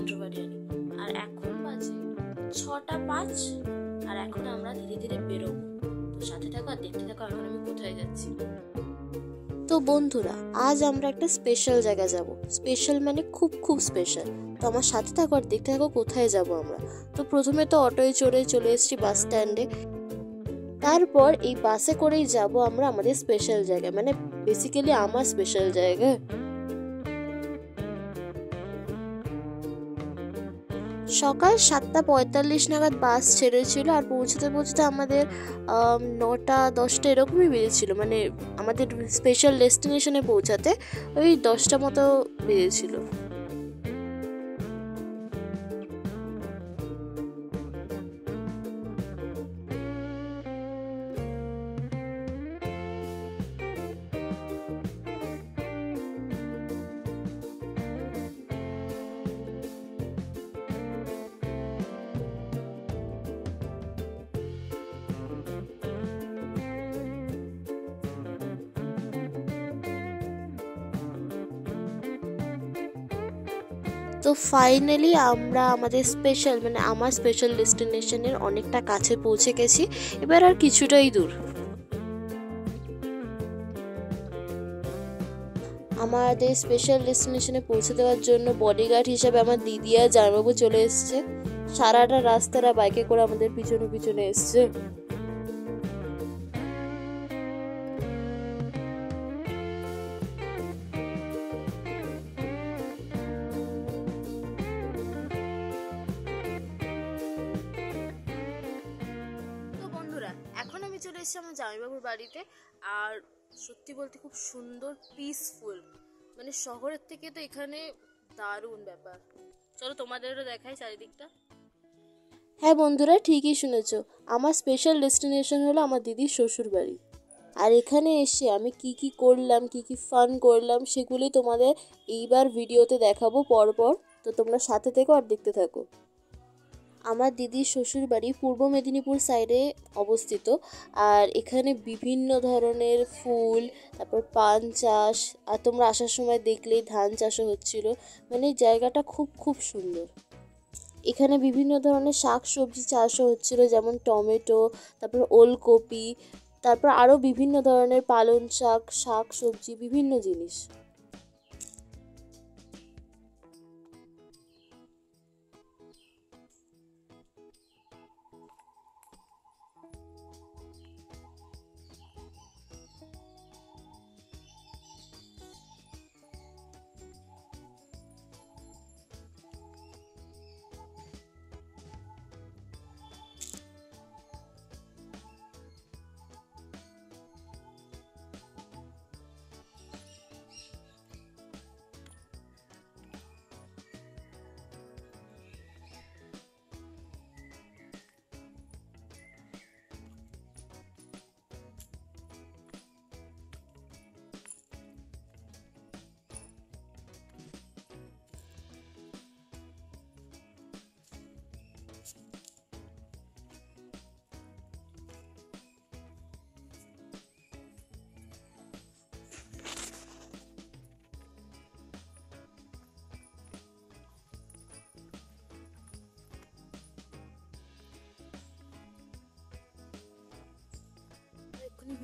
মেট্রোপলিটনে। আর এখন বাজে 6:05 আর এখন আমরা ধীরে ধীরে বেরোবো। তো সাথে থাকো আর দেখতে থাকো এখন আমি কোথায় যাচ্ছি। তো বন্ধুরা, আজ আমরা একটা স্পেশাল জায়গা যাব। স্পেশাল মানে খুব খুব স্পেশাল। তো আমার সাথে থাকো আর দেখতে থাকো কোথায় যাব আমরা। তো প্রথমে তো অটোয় চড়ে চলে এসেছি বাস স্ট্যান্ডে। তারপর এই বাসে করেই যাব আমরা আমাদের স্পেশাল জায়গায়, মানে বেসিক্যালি আমার স্পেশাল জায়গায়। সকাল 7:45 নাগাদ বাস ছেড়েছিল আর পৌঁছতে পৌঁছতে আমাদের 9টা-10টা এরকমই বেজেছিল, মানে আমাদের স্পেশাল ডেস্টিনেশনে পৌঁছাতে ওই 10টা মতো বেজেছিল। তো ফাইনালি আমরা আমাদের স্পেশাল মানে আমার স্পেশাল ডেস্টিনেশনের অনেকটা কাছে পৌঁছে গেছি। এবার আর কিছুটাই দূর। আমাদের স্পেশাল ডেস্টিনেশনে পৌঁছে দেওয়ার জন্য বডিগার্ড হিসাবে আমার দিদি আর জামাইবাবু চলে এসছে। সারাটা রাস্তাটা বাইকে করে আমাদের পিছনে পিছনে এসছে। এখন আমি চলে এসেছি আমার জামাইবাবুর বাড়িতে। আর সত্যি বলতে খুব সুন্দর, পিসফুল, মানে শহরের থেকে তো এখানে দারুণ ব্যাপার। চলো তোমাদেরও দেখাই চারিদিকটা। হ্যাঁ বন্ধুরা, ঠিকই শুনেছো, আমার স্পেশাল ডেস্টিনেশন হলো আমার দিদির শ্বশুর বাড়ি। আর এখানে এসে আমি কি কি করলাম, কি কি ফান করলাম, সেগুলি তোমাদের এইবার ভিডিওতে দেখাবো পরপর। তো তোমরা সাথে থেকো আর দেখতে থাকো। আমার দিদির শ্বশুর বাড়ি পূর্ব মেদিনীপুর সাইডে অবস্থিত। আর এখানে বিভিন্ন ধরনের ফুল, তারপর পান চাষ, আর তোমরা আসার সময় দেখলেই ধান চাষও হচ্ছিল। মানে জায়গাটা খুব খুব সুন্দর। এখানে বিভিন্ন ধরনের শাক সবজি চাষও হচ্ছিল, যেমন টমেটো, তারপর ওলকপি, তারপর আরও বিভিন্ন ধরনের পালং শাক, শাক সবজি, বিভিন্ন জিনিস।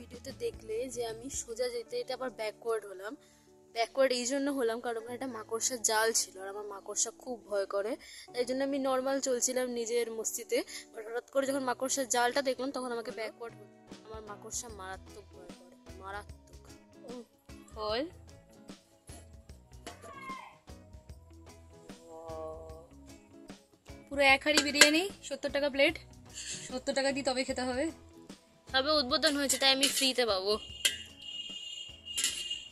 ভিডিওতে দেখলে যে আমি সোজা যেতে যেতে আবার ব্যাকওয়ার্ড হলাম। ব্যাকওয়ার্ড এই জন্য হলাম কারণ ওখানে একটা মাকড়সার জাল ছিল আর আমার মাকড়সা খুব ভয় করে। তাই জন্য আমি নর্মাল চলছিলাম নিজের মস্তিতে। হঠাৎ করে যখন মাকড়সার জালটা দেখলাম তখন আমাকে ব্যাকওয়ার্ড হলো। আমার মাকড়সা মারাত্মক ভয় করে, মারাত্মক। হল পুরো 1 হাঁড়ি বিরিয়ানি, 70 টাকা প্লেট। 70 টাকা দিয়ে তবে খেতে হবে। তবে উদ্বোধন হয়েছে তাই আমি ফ্রিতে পাবো,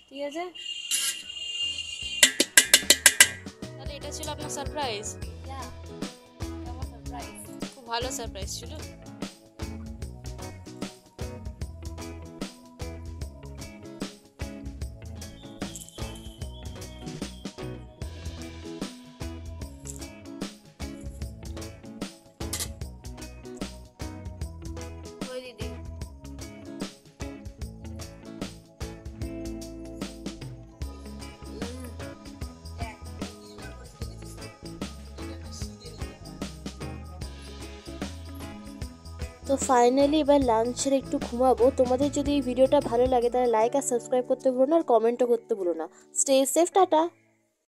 ঠিক আছে? তাহলে এটা ছিল আপনার সারপ্রাইজ। খুব ভালো সারপ্রাইজ ছিল। তো ফাইনালি এবার লাঞ্চ ছেড়ে একটু ঘুমাবো। তোমাদের যদি এই ভিডিওটা ভালো লাগে তাহলে লাইক আর সাবস্ক্রাইব করতে ভুলো না, আর কমেন্টও করতে ভুলো না। Stay safe, tata.